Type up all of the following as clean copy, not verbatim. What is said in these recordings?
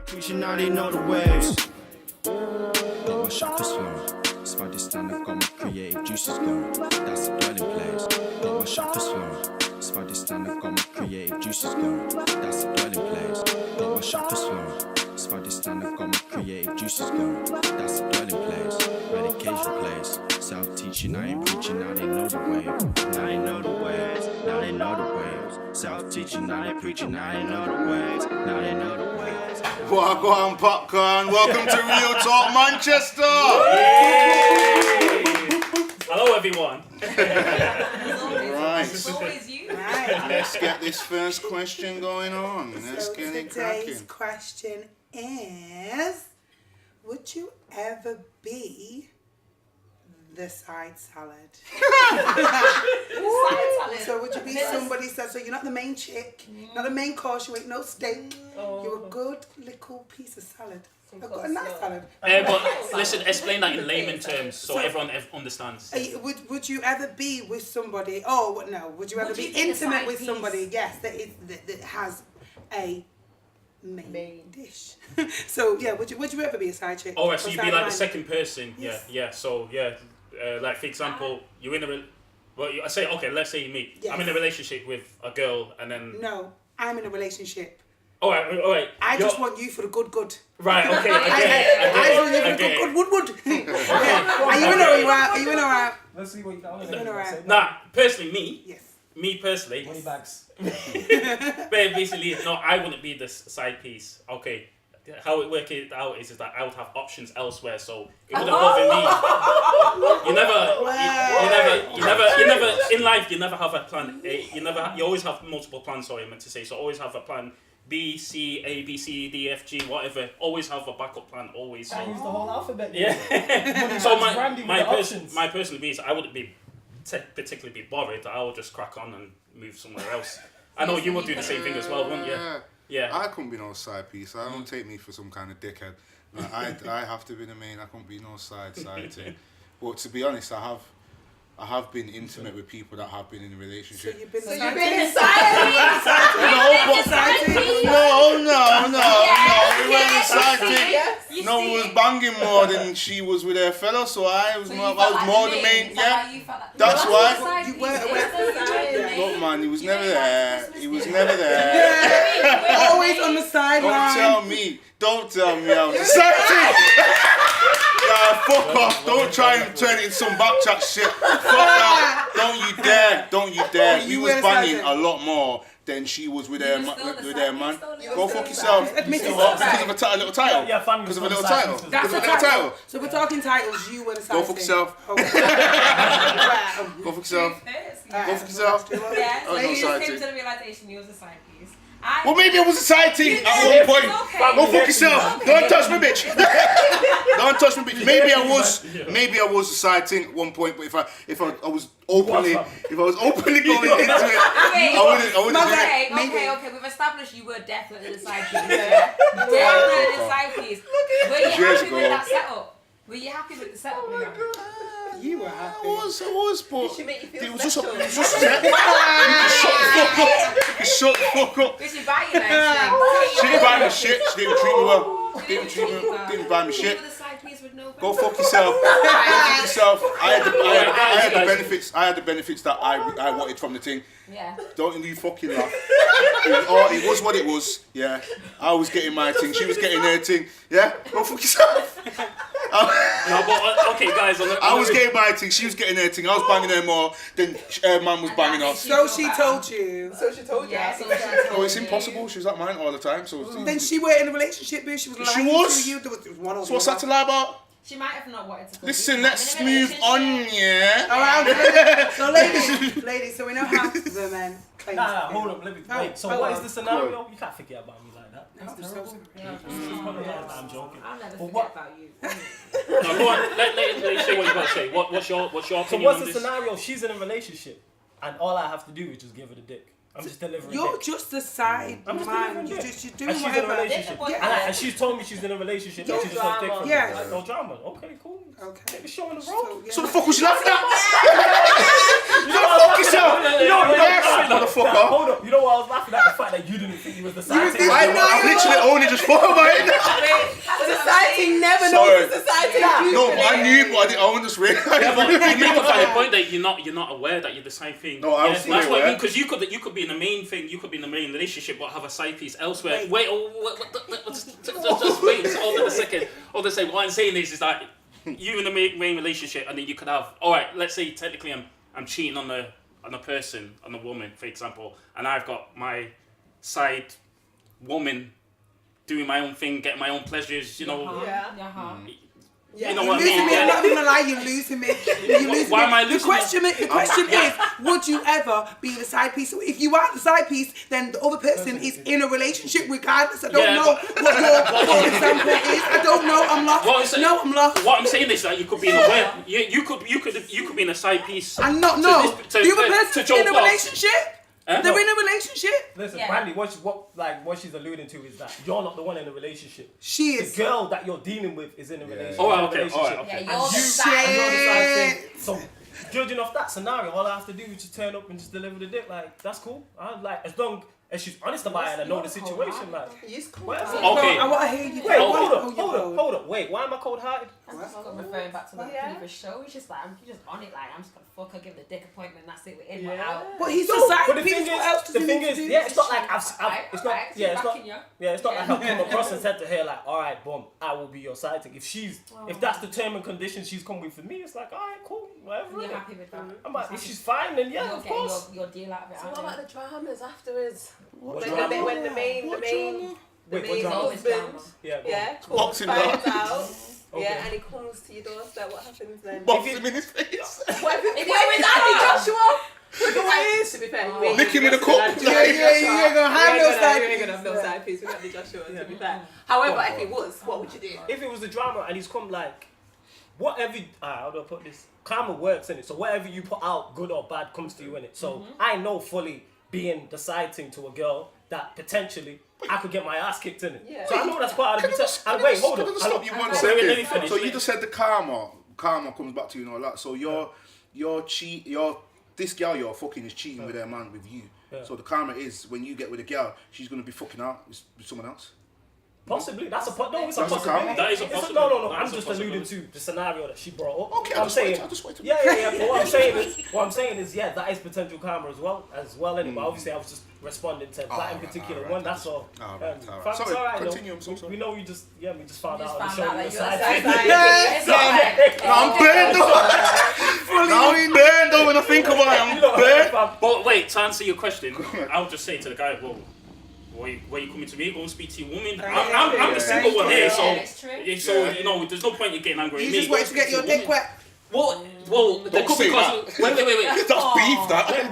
Preaching now they know the waves. Got my chakras flowing. Spider stand, I've got my creative juices going. That's the dwelling place. Got my chakras flowing. Spider stand, I've got my creative juices going. That's the dwelling place. Got my chakras flowing. Spider stand, I've got my creative juices going. That's the dwelling place. Medication place. Self-teaching, I ain't preaching, now they know the wave. Now they know the waves. Now they know the waves. Self-teaching, now they preaching, now they know the waves. Now they know the waves. Wagwan popcorn, welcome to Real Talk Manchester! Hello everyone. Right, It's always you. let's get this first question going on. Let's get it cracking. Today's question is, would you ever be the side salad? So would you be somebody so you're not the main chick, not the main course, you ain't no steak, you're a good little piece of salad. I've got a nice salad. But listen, explain that in layman terms so everyone understands. Would you ever be with somebody, oh no, would you ever be intimate with somebody, yes, that has a main dish? So yeah, would you ever be a side chick? Alright, so you'd be like the line? second person. Yes. Yeah. So yeah, like for example, you're in a let's say me. Yes. I'm in a relationship with a girl, and then No, I'm in a relationship. all right. I just want you for the good. Right. Okay. I get it. Good wood. Are you in or you out? Are you in or out? Let's see what you got. You in or out? Nah, personally, me. Yes. Me personally. Money bags. But basically, no, I wouldn't be the side piece. Okay. How it works out is that I would have options elsewhere, so it wouldn't bother me. You never in life. You never have a plan A. You always have multiple plans. Sorry, I meant to say. So always have a plan B, C, A, B, C, D, F, G, whatever. Always have a backup plan. Always. I use the whole alphabet. Yeah. So my options. personal views, I wouldn't be particularly be bothered. I would just crack on and move somewhere else. I know you would do the same thing as well, wouldn't you? Yeah. I couldn't be no side piece. I don't take me for some kind of dickhead. I have to be the main. I couldn't be no side thing. But to be honest, I have been intimate with people that have been in a relationship. So you've been inside. No. We weren't a side thing. No, we was banging more than she was with her fella, so I was more the main. Yeah, that's why. You weren't. Look, man, he was never there. He was never there. Always on the sideline. Don't tell me I was a side thing. Nah, fuck off. Don't try and turn it into some backchat shit. Fuck that. Don't you dare. We was banging a lot more than she was with her man. Go fuck yourself. Admit it. Because of a little title. Yeah, fun. Because of a little title. That's a title. So we're talking titles. You were the side Go fuck yourself. Go fuck yourself. Go fuck yourself. Yeah, so Oh, no you side came thing. to the realization you was a side piece. Well, maybe it was a side team at one point. Okay. Go fuck yourself. Don't touch me, bitch. Don't touch me, bitch. Maybe I was a side team at one point, but if I was openly going into it, I wouldn't do it. Okay. We've established you were definitely the side piece. Definitely the side piece. Were you happy with that setup? Were you happy with the setup? You were happy. I was, but Should make you feel it was just shut special. the fuck up. Did she buy you that? She didn't buy me shit. She didn't treat me well. Didn't buy me shit. You were the side piece with no Go fuck yourself. Go fuck yourself. I had the benefits. I had the benefits that I wanted from the thing. Yeah. Don't you fucking laugh. It was what it was. Yeah. I was getting my thing. She was getting her thing. Yeah. Go fuck yourself. No, but okay, guys. I was getting my thing. She was getting her thing. I was banging her more than her man was banging us. So she told you. Yeah. Oh, it's impossible. She was at mine all the time. So Then she were in a relationship, boo. She was lying to you. There was one or So what's that to lie about? She might have not wanted to. Listen, let's move on, yeah. Alright, so ladies, so we know how the men claim. Nah, hold up, let me wait. So what is the scenario? You can't forget about me like that. I'm so sorry. I'm joking. I'll never But forget what? about you. No, go on. Let say what you got to say. What's your So opinion what's on the this? scenario? She's in a relationship, and all I have to do is just give her the dick. I'm just delivering You're dick. just a side I'm just man. delivering You're dick. doing And she's in a whatever. relationship. Yeah. And she's told me she's in a relationship and she just wants dick from me. Yeah. Like, no drama. Okay, cool. Okay. Take the show on the road. So the fuck was you laughing at? You gotta fuck yourself. Hold up. You know what I was laughing at? The fact that you didn't think he was the side. I literally only just thought about it. to know Sorry. the society. No, but I knew, but I wasn't just realising. Yeah, but you make a valid point that you're not aware that you're the same thing. No, I was fully that's what I aware. mean, because you could be in the main thing, you could be in the main relationship, but have a side piece elsewhere. Wait, just wait. Hold on a second. What I'm saying is that you in the main relationship, and then you could have. All right, let's say technically I'm cheating on a person, on a woman, for example, and I've got my side woman doing my own thing, getting my own pleasures, you know. Yeah. You know You're what I losing mean? me. I'm not gonna lie, you're losing me. You're losing Why me. am I The losing question is, would you ever be the side piece? So if you are the side piece, then the other person is in a relationship regardless. I don't know what your example is. I don't know. I'm lost. I'm lost. What I'm saying is that you could be in a way, you could be in a side piece. I'm not. No. The other person in a relationship. They're in a relationship. Listen, Brandy, what she's alluding to is that you're not the one in a relationship. She is. The girl that you're dealing with is in a relationship. Oh, okay. Yeah, you're the side thing. So, judging off that scenario, all I have to do is just turn up and just deliver the dick. Like, that's cool. I like, as long as she's honest about it and I know the situation. Like, whatever. Okay. I want to hear you. Wait, hold up. Wait, why am I cold-hearted? I'm just referring back to the previous show. It's just like, you're just on it, like, I'm just gonna fuck her, give the dick appointment, that's it, we're in, we're out. But he's the side But the piece. thing What else is, does he need to do? it's not like it's not Yeah. like I've come across and said to her like, all right, boom, I will be your side chick. If that's the term and condition she's come with for me, it's like, all right, cool, whatever. You're happy with that? I'm like, if she's fine, then yeah, of course. Your deal out of it. So what about the dramas afterwards? What When drama? the main Wait, what drama? husband, Yeah, Boxing finds out, Okay. and he comes to your doorstep, what happens then? Box him in his face. What if If you're with Andy Joshua? Please. To be fair, you Lick him in the cup. You ain't gonna have no side You ain't piece. gonna have no side piece. We got the Joshua. To be fair. However, if it was, what would you do? If it was a drama and he's come like, whatever, how do I put this? Karma works in it. So whatever you put out, good or bad, comes to you in it. So I know fully being the side thing to a girl that potentially I could get my ass kicked in it. Yeah. So I know that's part of the potential. And wait, hold on. Stop you one Wait, let me second. finish. So you just said the karma comes back to you and all that. So this girl you're fucking is cheating with her man with you. Yeah. So the karma is when you get with a girl, she's gonna be fucking out with someone else. Possibly, that's a That's a possibility. karma. That is a No, possibility. I'm just alluding to the scenario that she brought up. Okay, What I just wait. Yeah. But what I'm saying is, yeah, that is potential karma as well. Innit? But obviously, I was just responding to that in particular one. That's all. Alright. Fam, it's Sorry, alright, continue, though. I'm so sorry. We know we just found out on the Found show. out on that the you're a side. side Yes. piece. I'm burned though. Now I'm burned though when I think about it. I'm burned. But wait, to answer your question, I'll just say to the guy, well, why you coming to me? Go and speak to your woman. I'm the single one here, so It's true. you know, there's no point in getting angry You at me. just wanted to get your dick wet. Well, there could say be wait. That's beef, that. Let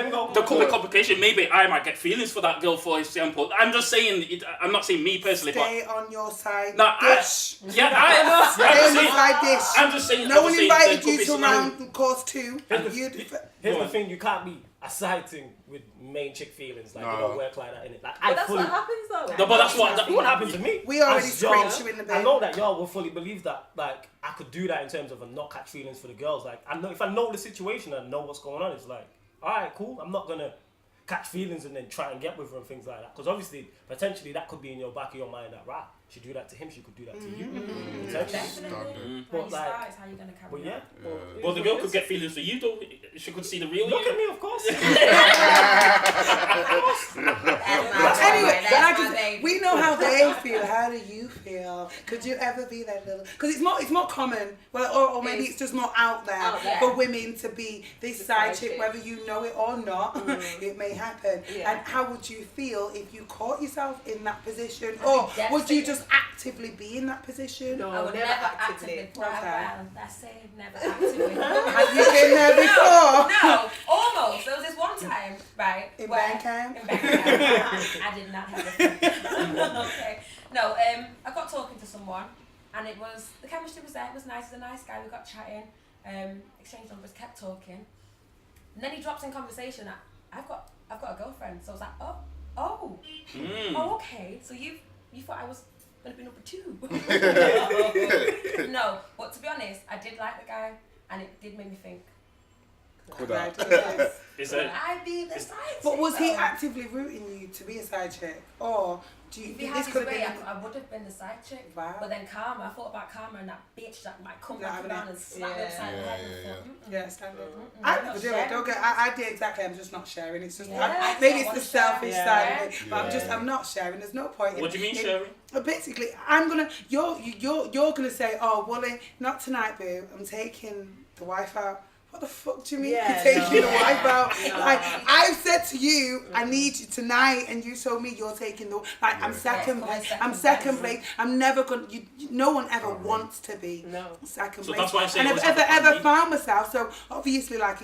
him go. There could be complication. Maybe I might get feelings for that girl, for example. I'm just saying. I'm not saying me personally, Stay on your side. but dish. Stay Stay on your side dish. I'm just saying. No one invited there could you be to scenario- round course 2. Here's the thing: you can't be a side thing with main chick feelings. Like you don't work like that in it. Like I But that's fully. what happens though. No, but that's What happened to me? We already As y'all- scraped you in the I bed. know that y'all will fully believe that. Like I could do that in terms of a not catch feelings for the girls. Like I know if I know the situation and know what's going on, it's like, all right, cool. I'm not gonna catch feelings and then try and get with her and things like that. Because obviously, potentially, that could be in your back of your mind that right, she do that to him, she could do that to you. Potentially. Definitely. But When you like, start, it's how you're gonna carry but on. yeah. Well, the girl could get feelings for you though. She could see the real Look you. at me, of course. Anyway, That's like, my baby. we know how they feel. How do you feel? Could you ever be that little? Because it's more common. Well, or maybe it's just more out there Out there. for women to be this The side side chick, chick. whether you know it or not. It may happen. Yeah. And how would you feel if you caught yourself in that position, I'd or be would you devastated. just actively be in that position? No. I would Never never actively. actively put out Okay. well. That's it, never actively. Have you been there before? No, almost. There was this one time, right? In where- Bandcamp? In Bandcamp. I did not have a Okay. No, I got talking to someone and the chemistry was there, it was nice, he's a nice guy, we got chatting, exchanged numbers, kept talking. And then he drops in conversation that I've got a girlfriend. So I was like, oh, okay. So you thought I was gonna be number 2. No, but to be honest, I did like the guy and it did make me think. Could I? Is it? I be the side But was he chick, though. actively rooting you to be a side chick, or do you If he think had this his could have way, been? I would have been the side chick. Wow. But then Karma, I thought about Karma and that bitch that might come No, back I around mean- and slap me upside the head. Yeah, And Yeah, standard. Mm-mm. I I'm never not do it. sharing. Don't get. I did exactly. I'm just not sharing. It's just. Yeah, maybe I it's the wanna selfish share. side of it. But Yeah. I'm not sharing. There's no point. What do you mean in- sharing? But basically, I'm gonna. You're gonna say, oh, Wally, not tonight, boo. I'm taking the wife out. What the fuck do you mean Yeah, you're taking no. the wife out? No. Like, I've said to you, I need you tonight, and you told me you're taking the. Like, I'm second Yeah, place. second I'm second place. place. I'm never gonna. No one ever wants to be No. second So place. that's why I say and always I've have a ever plan B. found myself. So obviously, like.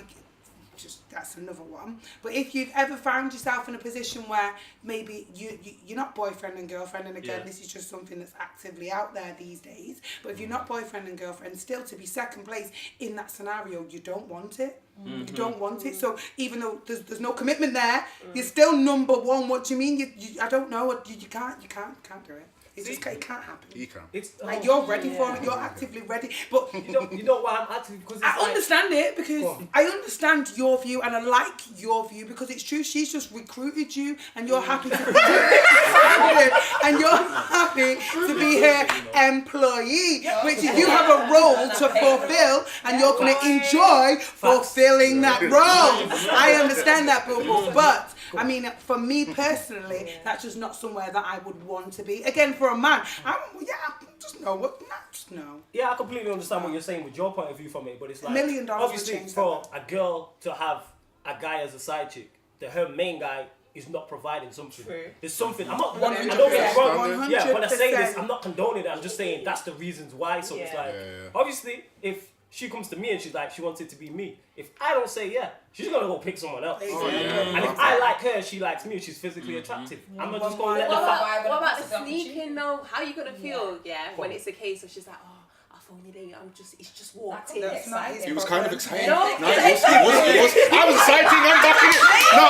Just that's another one. But if you've ever found yourself in a position where maybe you're not boyfriend and girlfriend, and again, Yeah. this is just something that's actively out there these days. But if you're not boyfriend and girlfriend, still to be second place in that scenario, you don't want it. You don't want it. So even though there's no commitment there, you're still number one. What do you mean? You I don't know. You can't do it. It can't happen. He can. It's Like you're ready for it. You're actively ready. But you know why I'm active because it's I like, understand it because Go on. I understand your view and I like your view because it's true. She's just recruited you and you're happy to be and you're happy to be her employee, which you have a role to fulfill and you're going to enjoy fulfilling that role. I understand that, but I mean, for me personally, that's just not somewhere that I would want to be. Again, for a man, just no. Yeah, I completely understand what you're saying with your point of view from it, but it's like $1 million would obviously change for a girl to have a guy as a side chick, that her main guy is not providing something. True. There's something. I'm not. I 100%. don't get it wrong. Yeah, when I say this, 100%. I'm not condoning it. I'm just saying that's the reasons why. So it's Yeah. like, Yeah. obviously, if she comes to me and she's like, she wants it to be me. If I don't say yeah, she's gonna go pick someone else. Oh, And if I like her, she likes me, she's physically attractive. I'm not just gonna let the fact. What about the sneaking though? How are you gonna feel, when it's a case of she's like, oh, I've only dated, it's just walked in. That's not his He was problem. kind of excited. No. No, it was. I was excited. I'm backing it. No,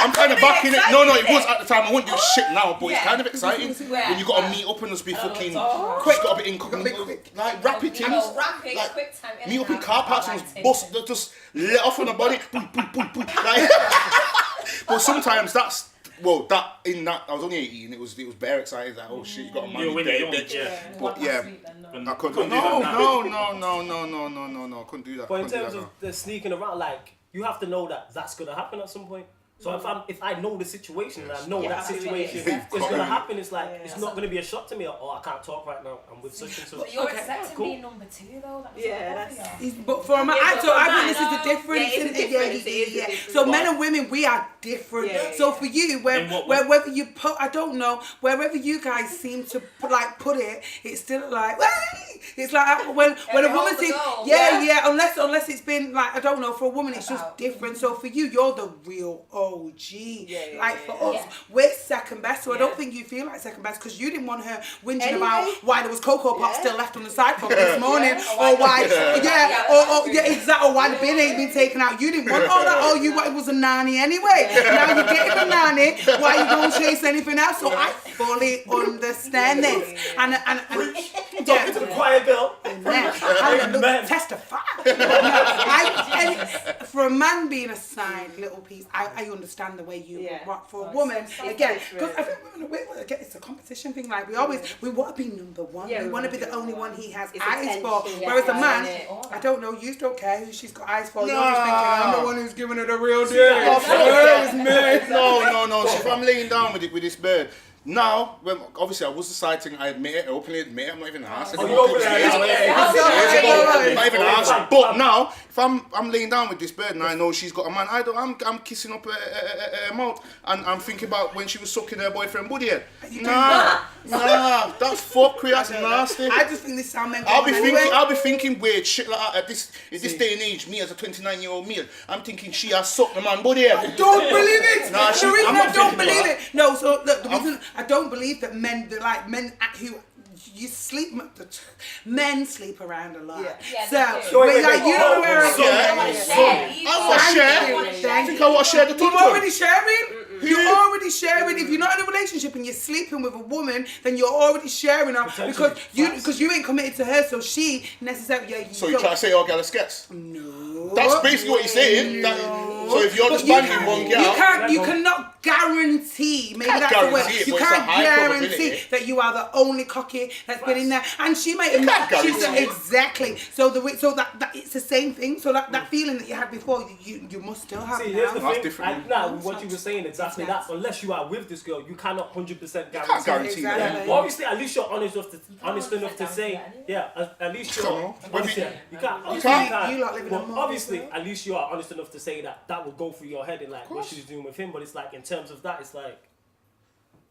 I'm kind of backing it. No, it was at the time. I wouldn't do shit now, but it's kind of exciting when you got to meet up and just be fucking quick. Got to be incognito, like rapid things. Rapid, Like, quick time. meet up in car parks and just bust, just let off on the body. Like, but sometimes that's. Well, I was only 18. It was bare excited. Like, oh shit, you got a man. You're winning, you're winning, bitch. yeah. But yeah, I couldn't. do that No, couldn't do that. But in Couldn't do terms that, of the sneaking around, like you have to know that that's gonna happen at some point. So if I know the situation and I know that situation is gonna happen, it's like it's not gonna be a shock to me. I can't talk right now. I'm with such and such. But you're Okay, accepting cool. being number two though. That's Yeah, But for a man, I think this is the difference. Yeah, it's a difference. It is a difference. So men and women, we are different. Yeah, So for you, wherever you put, I don't know, wherever you guys seem to put it, it's still like, "Hey!" It's like when a woman holds the sees, goal. unless it's been like, I don't know, for a woman it's just About. different. So for you, you're the real OG. Like for us, Yeah. we're second best. So I don't Yeah. think you feel like second best because you didn't want her whinging Anyway. about why there was Cocoa Pops still left on the side from this morning, Yeah. or why, exactly, or why the Yeah. bin ain't been taken out. You didn't want all that. Oh, it was a nanny anyway. Now you're getting a nanny. Why you don't chase anything else? So I fully understand this. And Talking to the quiet girl. Hallelujah. Testify. For a man being a side little piece, I understand the way you Yeah. work. For a woman, again, because different. I think women, again, it's a competition thing. Like we want to be number one. Yeah, we we want to wanna be the only one he has It's eyes for. attention, Whereas a yeah, man, yeah. I don't know, you don't care who she's got eyes for. You're Nah. just thinking, I'm the one who's giving her the real deal. No, Where's me? No. So if I'm laying down with this bird, now, obviously I was deciding, I admit it, openly admit it, I'm not even asked. Oh, you openly admit it. I'm not even asked. But now, if I'm laying down with this bird and I know she's got a man, I'm kissing up her mouth and I'm thinking about when she was sucking her boyfriend Buddy head. Nah, that's fuckery, that's nasty. I just think this sound men. I'll be thinking weird shit like that at this day and age. Me as a 29-year-old male, I'm thinking she has sucked the man Buddy head. Don't believe it. Nah, The reason I'm I not don't thinking believe that. it. No, so look, the reason I don't believe that men who you sleep. Men sleep around a lot. Yeah, So they do. when like, you know where I want to share. I think I want to share the I'm tunnel. already sharing. You're already sharing. If you're not in a relationship and you're sleeping with a woman, then you're already sharing her because you ain't committed to her, so she necessarily. So you try to say all girls skets? No. That's basically what you're saying. So if you're just banging one girl, you cannot guarantee. Maybe that's the word. You can't guarantee that you are the only cocky that's been in there, and she might have. Exactly. So that it's the same thing. So that feeling that you had before, you must still have. See, now. here's the That's thing. different. What you were saying exactly that. Unless you are with this girl, you cannot 100% guarantee that. Exactly. Well, obviously, at least you're honest enough to say, at least you're. You can't. You lot living on more. Obviously, at least you are honest enough to say that would go through your head in like what she was doing with him. But it's like in terms of that, it's like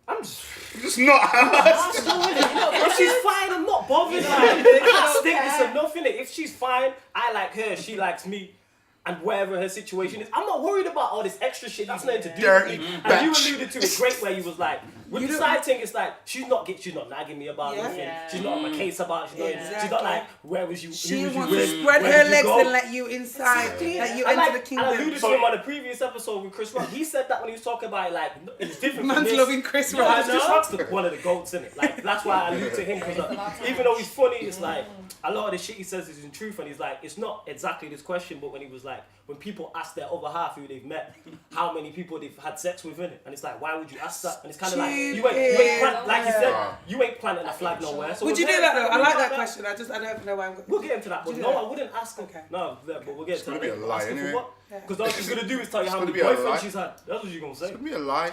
I'm just not. If she's fine, I'm not bothered. Like, I think it's enough, innit? If she's fine, I like her, she likes me. And whatever her situation is, I'm not worried about all this extra shit that's nothing to do with me. And you alluded to it great where you was like, with the side thing, it's like, she's not nagging me about anything. Yeah. She's not on my case about it. She's not like, where was you? She wants to spread her legs and let you inside, let you into the kingdom. I alluded to him on the previous episode with Chris Rock. He said that when he was talking about it, like, it's different Man's from this. loving Chris Rock. Chris Rock's one of the goats, innit? Like, that's why I allude to him, because even though he's funny, it's like, a lot of the shit he says is in truth, and he's like, it's not exactly this question, but when he was like, when people ask their other half who they've met, how many people they've had sex with, innit? And it's like, why would you ask that? And it's kind of like, you ain't like you said, you ain't planting a flag nowhere. So would you do that though? I like that question. I don't know why I'm going. We'll get into that, but no, I wouldn't ask her. Okay. No, but we'll get into that. It's gonna be a lie anyway. Because all she's gonna do is tell you how many boyfriends she's had. That's what she's gonna say. It's gonna be a lie.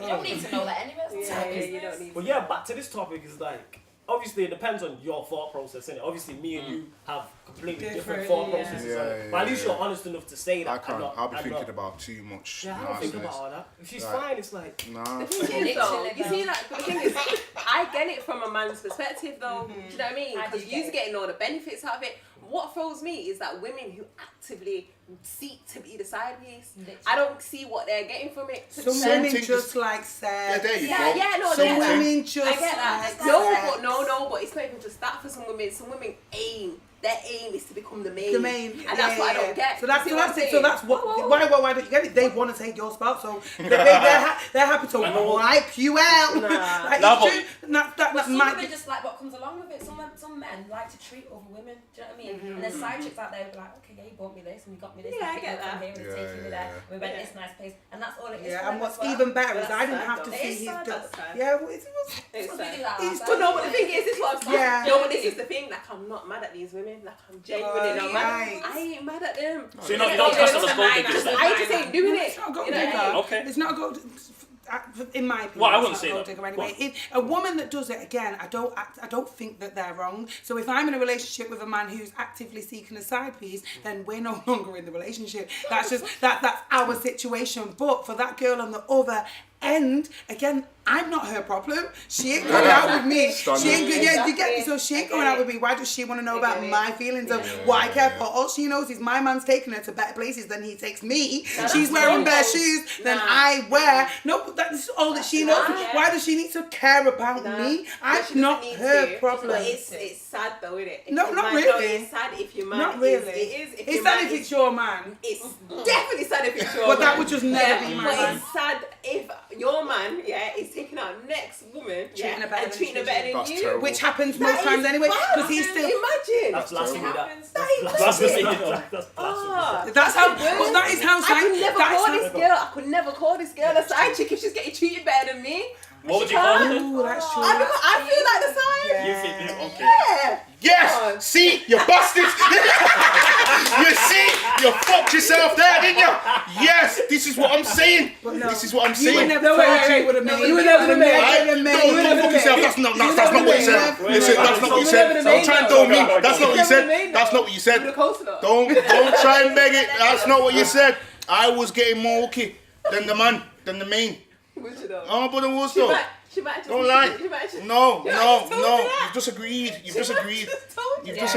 You don't need to know that anyway. You don't need to. But yeah, back to this topic is like, obviously it depends on your thought process, innit? Obviously me and you have completely different thought processes. But at least you're honest enough to say that. I'll be thinking about too much. Yeah, I don't think about all that. If she's fine, it's like... Nah. The thing is though, you see that, but the thing is, I get it from a man's perspective though, do you know what I mean? Because you're getting all the benefits out of it. What throws me is that women who actively seek to be the side piece, I don't see what they're getting from it. Some women just like sex. Yeah, there you go. Yeah, no, some women just I get that. like No, but it's not even just that for some women. Some women aim. Their aim is to become the main. And that's what I don't get. So that's it. So that's what. Why don't you get it? They want to take your spot, so they're happy to wipe you out. Like, some women just like what comes along with it. Some men like to treat other women. Do you know what I mean? And there's side chicks out there who be like, okay, yeah, you bought me this and you got me this. Yeah, I get that. Here and taking me there. We went this nice place, and that's all it is. Yeah, and what's even better is I didn't have to see his. Yeah, well, it's but no, but the thing is, this is what I'm saying. Yeah. No, but this is the thing. Like, I'm not mad at these women. Like, I'm genuinely not mad. I ain't mad at them. So you don't trust them as gold diggers then? I just ain't doing it. It's not a gold digger. Okay. It's not a gold. In my opinion, Well, I wouldn't say gold that. digger anyway. A woman that does it again, I don't think that they're wrong. So if I'm in a relationship with a man who's actively seeking a side piece, then we're no longer in the relationship. That's just that's our situation. But for that girl on the other end, again, I'm not her problem. She ain't going out with me. She ain't you get me? So she ain't going out with me. Why does she want to know about my feelings of what I care for? All she knows is my man's taking her to better places than he takes me. She's wearing bare shoes than I wear. No, that's all that she knows. Why does she need to care about me? I'm not her problem. But it's sad though, isn't it? No, not really. No, it's sad if your man. Not really. It's sad if it's your man. It's definitely sad if it's your But man. that would just never be my But man. it's sad if your man, is taking out next woman, Treating her better and treating her better than That's you. terrible. Which happens most times anyway, because he's still. Imagine. That's blasphemy. That's how. But that is how. I could never call this girl. I could never call this girl a side chick if she's getting treated better than me. What would you call her then? Ooh, that's true. I feel like the side. You think okay. Yeah. Yes! See? You bastards! You see? You fucked yourself there, didn't you? Yes! This is what I'm saying. This is what I'm saying. You would never Don't fuck yourself. That's not what you said. Listen, that's not what you said. Don't try and tell me. That's not what you said. That's not what you said. Don't try and beg it. That's not what you said. I was getting more okay than the man, than the main. Oh, but it was though. Don't lie. No. You've just agreed. You've just agreed. You just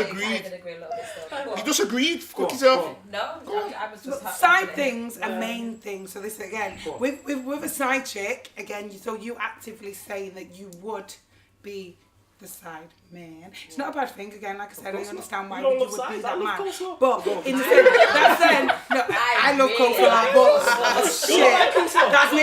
agreed. Fuck yourself. No, I was just side things and main things. So this again, with a side chick again. So you actively saying that you would be the side man. It's not a bad thing. Again, like I said, I understand why You don't you love would be sides? that I love man. coleslaw. But in the same, that's saying, no, I love coleslaw, but shit, that's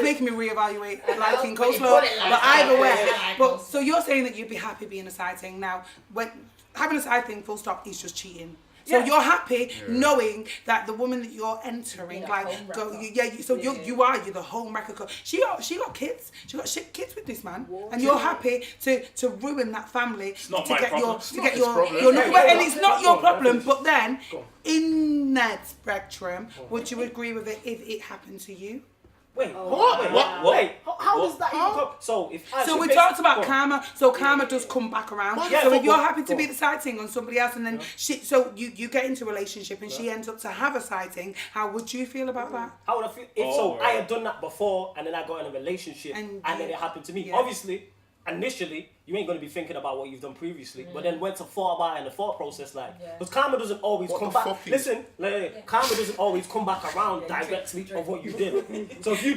making me reevaluate liking coleslaw. But either way, but so you're saying that you'd be happy being a side thing. Now, when having a side thing, full stop, is just cheating. So you're happy knowing that the woman that you're entering, you're the home wrecker. She got kids. She got kids with this man, and you're happy to ruin that family It's not to my get problem. your number. And it's not your problem. But then, in that spectrum, would you agree with it if it happened to you? Wait, Wait, how does that even come? So we talked about karma. So karma does come back around. So if you're happy to be the side thing on somebody else, and then you get into a relationship and she ends up to have a side thing, how would you feel about that? How would I feel? If I had done that before, and then I got in a relationship, and then it happened to me. Yeah. Obviously, initially, you ain't going to be thinking about what you've done previously, but then once a thought about it in the thought process, because karma doesn't always come back. Listen, karma doesn't always come back around directly of what you did. So if you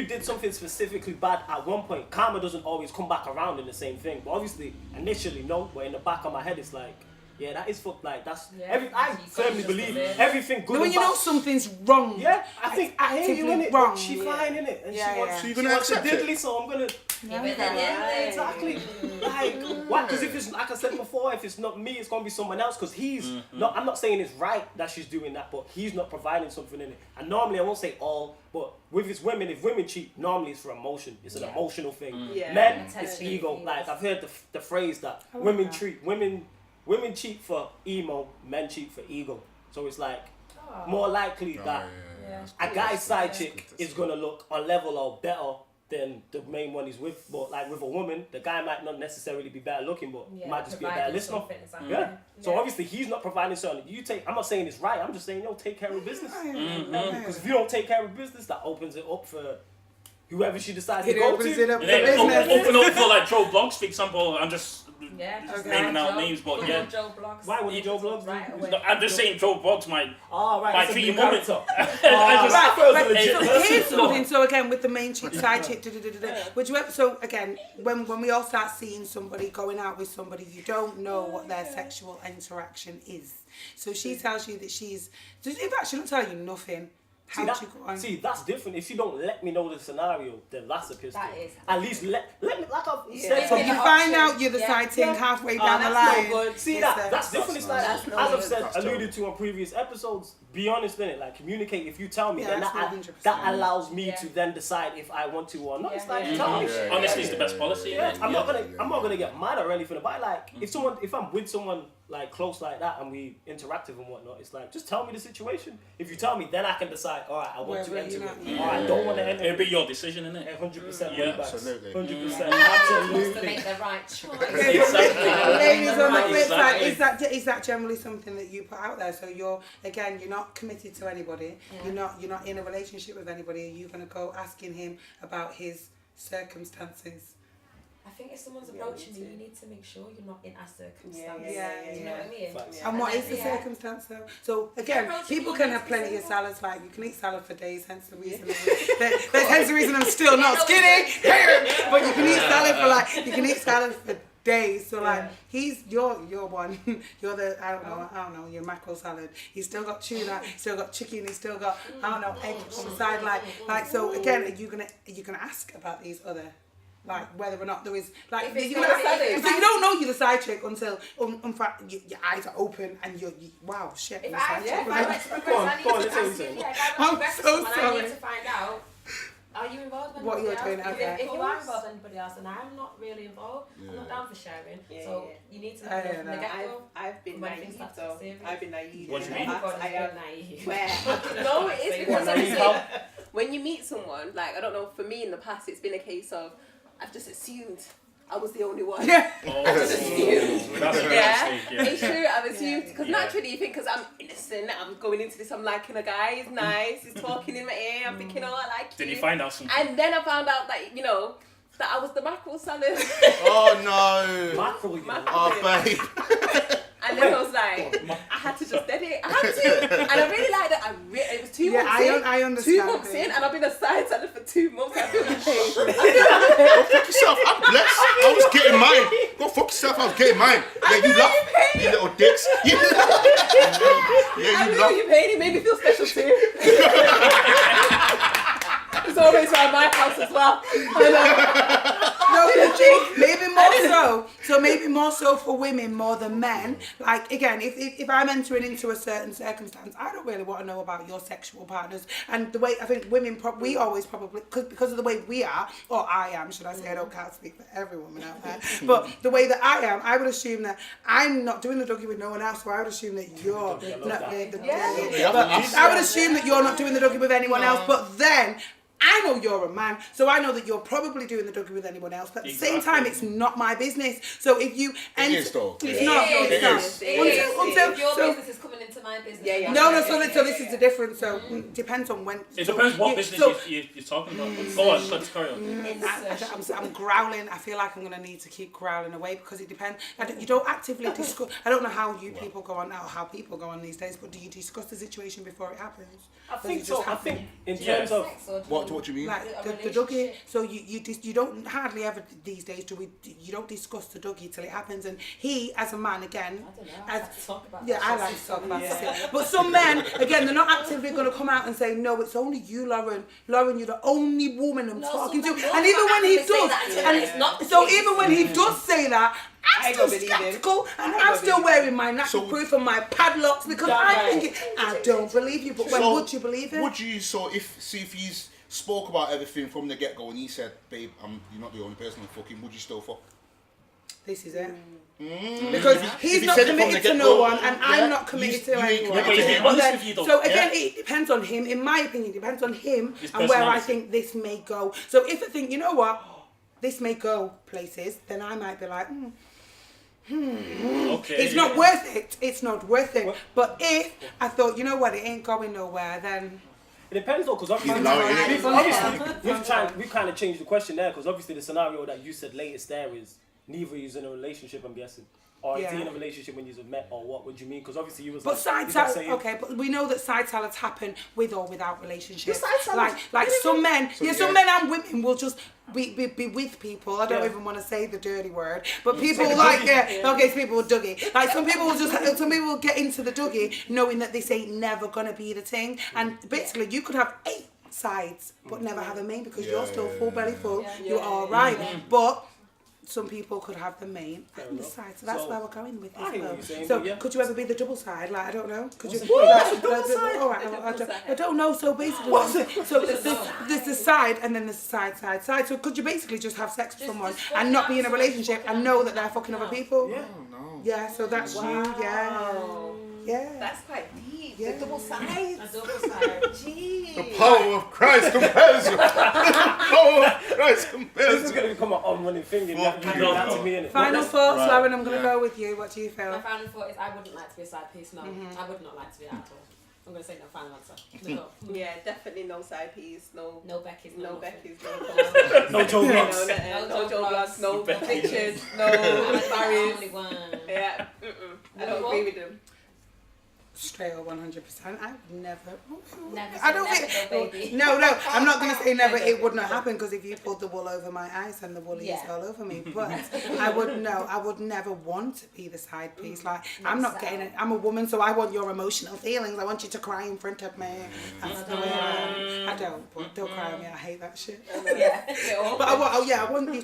did something specifically bad at one point, karma doesn't always come back around in the same thing. But obviously, initially, no. But in the back of my head, it's like, yeah, that is fucked. Like that's I firmly believe everything good. When you know something's wrong. Yeah, I think I hear you in it. But she fine in it, and she wants a diddly, so I'm gonna. Exactly. Like, what? Because if it's like I said before, if it's not me, it's gonna be someone else. Because he's not. I'm not saying it's right that she's doing that, but he's not providing something in it. And normally, I won't say all, but with his women, if women cheat, normally it's for emotion. It's an emotional thing. Men, it's ego. Like I've heard the phrase that women cheat for emo, men cheat for ego. So it's like more likely that a guy's side chick is gonna look on level or better than the main one he's with. But like with a woman, the guy might not necessarily be better looking, but he might just be a better listener. So obviously he's not providing something. I'm not saying it's right. I'm just saying, take care of business. Because if you don't take care of business, that opens it up for whoever she decides to go to. Open up for like Joe Blogs, for example. I'm just naming out names, but Joe Blogs. Why would you Joe Blogs? I'm just saying Joe Blogs might treat you woman. Here's something. So again, with the main chick, side chick, would you ever? So again, when we all start seeing somebody going out with somebody, you don't know what their sexual interaction is. So she tells you that she don't tell you nothing. See, that's different. If you don't let me know the scenario, then that's a pistol. At least let me, like I've said. So you find out you're the side thing halfway down the line. No good. See, that's different. It's like, as I've said, alluded to on previous episodes, be honest in it. Like, communicate. If you tell me, then that allows me to then decide if I want to or not. It's like, tell me. Honesty is the best policy. I'm not gonna get mad or anything about it. Like, if I'm with someone like close like that and we interactive and whatnot, it's like, just tell me the situation. If you tell me, then I can decide, all right, I want to enter it, or I don't want to enter it. It'll be your decision, innit? 100%. Yeah, absolutely. 100%. Absolutely. To make the right choice. Ladies, on the flip side, is that generally something that you put out there? So you're not committed to anybody. You're not in a relationship with anybody. Are you going to go asking him about his circumstances? I think if someone's approaching you, you need to make sure you're not in a circumstance. Do you know what I mean? And what is the circumstance though? So again, people can have plenty of salads. Like you can eat salad for days. Hence the reason. Hence the reason I'm still not skinny. But you can eat salad for days. So like you're one. You're the I don't know. Your mackerel salad. He's still got tuna. He's still got chicken. He's still got egg on the side. Like so again, are you gonna ask about these other? Like whether or not there is like if you don't know you're the side chick until your eyes are open and you're wow shit. If I need to find out. Are you involved with anybody else? If you are involved with anybody else and I'm not really involved, I'm not down for sharing. So you need to know from the get-go. I've been naive though. I've been naive. What do you mean? I am naive. No, it is because when you meet someone, like I don't know, for me in the past it's been a case of I've just assumed I was the only one. I just assumed. It's true. I've assumed because naturally you think because I'm innocent, I'm going into this, I'm liking a guy, he's nice, he's talking in my ear, I'm thinking, I like you. Did you find out something? And then I found out that that I was the mackerel salad. Oh no! Mackerel. Oh babe. And then I was like, I had to just dead it. I had to. And I really liked it. It was 2 months in. I understand. 2 months in, and I've been a side salad for 2 months. I feel the pain. Go pick yourself. I'm blessed. mine. Go fuck yourself. I was getting mine. Yeah, you laugh. You little dicks. Yeah, I you knew laugh. you paid. It made me feel special too. It's always around my house as well. No, maybe more so. So maybe more so for women more than men. Like again, if I'm entering into a certain circumstance, I don't really want to know about your sexual partners. And the way I think women, we always probably because of the way we are, or I am, should I say? Can't speak for every woman out there. But the way that I am, I would assume that I'm not doing the doggy with no one else. So I would assume that you're not doing the doggy. But I would assume that you're not doing the doggy with anyone else. But then I know you're a man, so I know that you're probably doing the doggy with anyone else. But at the same time, it's not my business. So if you It is though. it's not. It is. If your business is coming into my business. No. So this is the difference. So it depends on when. It depends what business you're talking about. Go on, let's carry on. I'm growling. I feel like I'm going to need to keep growling away because it depends. You don't actively discuss. I don't know how people go on now, how people go on these days, but do you discuss the situation before it happens? I think so. I think in terms of What do you mean? Like the doggy. So you don't hardly ever these days you don't discuss the doggy till it happens. And he, as a man, again, I like to talk about this. But some men, again, they're not actively going to come out and say, no, it's only you, Lauren. Lauren, you're the only woman I'm talking to. And even when he does, even when he does say that, I'm still skeptical, and I'm still wearing my natural proof and my padlocks because I'm thinking, I don't believe you. But when would you believe it? Would you? So if he's spoke about everything from the get go and he said, babe, you're not the only person I'm fucking, would you still fuck? This is it. Because he's not committed to no one and I'm not committed to anyone. So again, it depends on him. In my opinion, it depends on him and where I think this may go. So if I think, you know what, this may go places, then I might be like, Okay. It's not worth it. It's not worth it. But if I thought, you know what, it ain't going nowhere, then... It depends though, because obviously we kind of changed the question there, because obviously the scenario that you said latest there is neither is in a relationship, I'm guessing. Or is he in a relationship when you've met, or what would you mean? Because obviously you was but but we know that side salads happen with or without relationships. Like some men, some men and women will just be with people. I don't even want to say the dirty word, but people people will doggy. Like some people will get into the doggy knowing that this ain't never gonna be the thing, and basically you could have 8 sides but never have a main because you're still full belly full. You're all right, but some people could have the main and the side, so that's where we're going with this. So could you ever be the double side? Like I don't know. Could you? All right, I don't know. So basically, there's the side and then there's the side. So could you basically just have sex with someone and not be in a relationship and know that they're fucking other people? Yeah, no. Yeah. So that's you. Yeah. Yeah. That's quite deep. Yeah. The double sides. A double side. Jeez. The power of Christ compels you. The power of Christ compels you. This is going to become an on-running thing. You do that to me, innit? Final thoughts, Lauren. I'm going to go with you. What do you feel? My final thought is I wouldn't like to be a side piece. No, I would not like to be that at all. I'm going to say no. Final answer. No. Yeah, definitely no side piece. No Becky's. No Becky's. No Joe Bloggs. No Joe Bloggs. No pictures. No Barry's. Yeah. I don't agree with them. Straight up 100%. I would never. I don't think. No, I'm not going to say never. It would not happen because if you pulled the wool over my eyes and the wool is all over me. But I would never want to be the side piece. Like I'm not getting it. I'm a woman, so I want your emotional feelings. I want you to cry in front of me. That's the way I am. I don't. But don't cry on me. I hate that shit. But I want you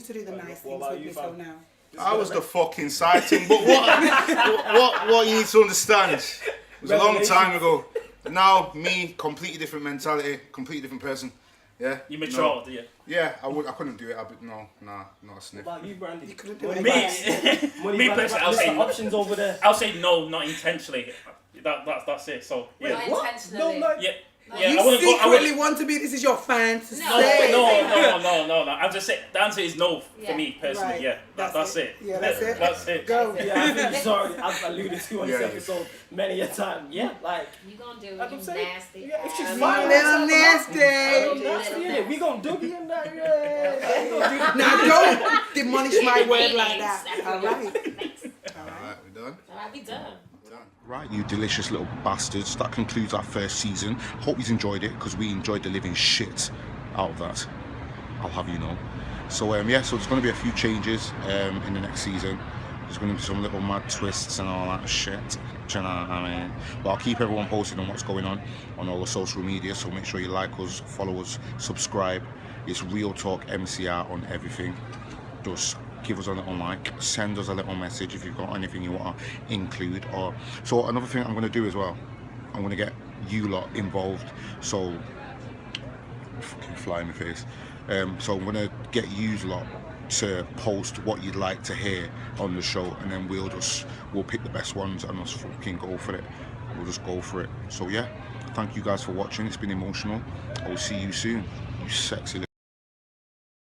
to do the nice things with me. So now. I was the fucking side thing, but what you need to understand, it was a long time ago. Now, me, completely different mentality, completely different person. Yeah. You matured, do you? Yeah, I couldn't do it. Not a sniff. What about you, Brandy? You couldn't do it. Me personally, I'll say options over there. I'll say no, not intentionally. That's it. So yeah. Not intentionally. You secretly want to be. This is your fantasy. No. I'll just say the answer is no for me personally. Right. Yeah, that's it. Yeah, that's it. That's it. Go. Yeah, sorry, I've alluded to on this episode many a time. Yeah, like you gonna do like I'm saying, nasty. Yeah, if she's Little fine, nasty. We gonna doogie in that. Yeah. Now don't demolish my word like that. All right. Alright, we done? Alright, we done. Right, you delicious little bastards. That concludes our first season. Hope you enjoyed it because we enjoyed the living shit out of that. I'll have you know. So yeah, so there's going to be a few changes in the next season. There's going to be some little mad twists and all that shit. Do you know what I mean? But I'll keep everyone posted on what's going on all the social media. So make sure you like us, follow us, subscribe. It's RealTalkMCR on everything. Just give us a little like, send us a little message if you've got anything you want to include. Or so another thing I'm going to do as well, I'm going to get you lot involved. So fucking fly in my face. So I'm going to get you lot to post what you'd like to hear on the show, and then we'll pick the best ones and just fucking go for it. We'll just go for it. So yeah, thank you guys for watching. It's been emotional. I'll see you soon, you sexy